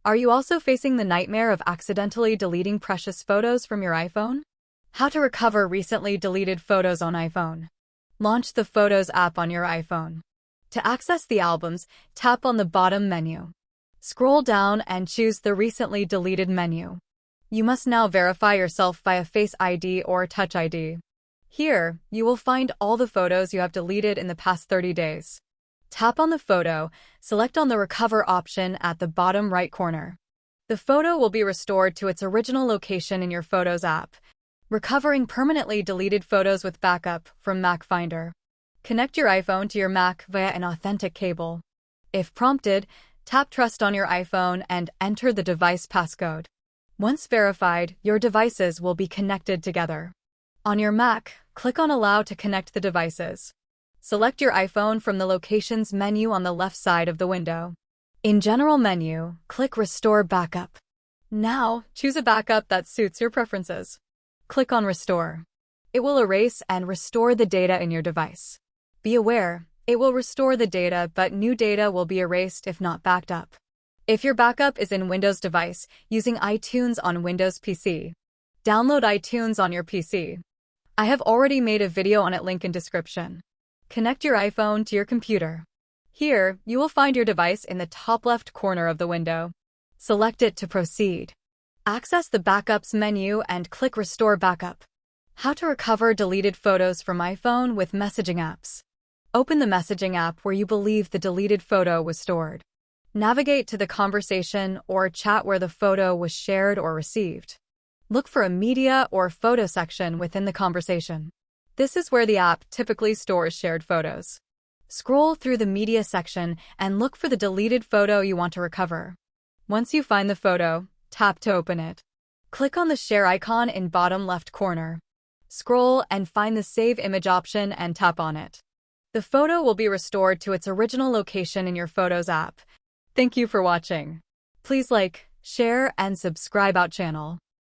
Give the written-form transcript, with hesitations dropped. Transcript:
Are you also facing the nightmare of accidentally deleting precious photos from your iPhone? How to recover recently deleted photos on iPhone. Launch the Photos app on your iPhone. To access the albums, tap on the bottom menu. Scroll down and choose the Recently Deleted menu. You must now verify yourself via Face ID or Touch ID. Here, you will find all the photos you have deleted in the past 30 days. Tap on the photo, select on the Recover option at the bottom right corner. The photo will be restored to its original location in your Photos app, recovering permanently deleted photos with backup from Mac Finder. Connect your iPhone to your Mac via an authentic cable. If prompted, tap Trust on your iPhone and enter the device passcode. Once verified, your devices will be connected together. On your Mac, click on Allow to connect the devices. Select your iPhone from the Locations menu on the left side of the window. In General menu, click Restore Backup. Now, choose a backup that suits your preferences. Click on Restore. It will erase and restore the data in your device. Be aware, it will restore the data, but new data will be erased if not backed up. If your backup is in Windows device, using iTunes on Windows PC, download iTunes on your PC. I have already made a video on it, link in description. Connect your iPhone to your computer. Here, you will find your device in the top left corner of the window. Select it to proceed. Access the Backups menu and click Restore Backup. How to recover deleted photos from iPhone with messaging apps. Open the messaging app where you believe the deleted photo was stored. Navigate to the conversation or chat where the photo was shared or received. Look for a media or photo section within the conversation. This is where the app typically stores shared photos. Scroll through the media section and look for the deleted photo you want to recover. Once you find the photo, tap to open it. Click on the share icon in bottom left corner. Scroll and find the Save Image option and tap on it. The photo will be restored to its original location in your Photos app. Thank you for watching. Please like, share, and subscribe our channel.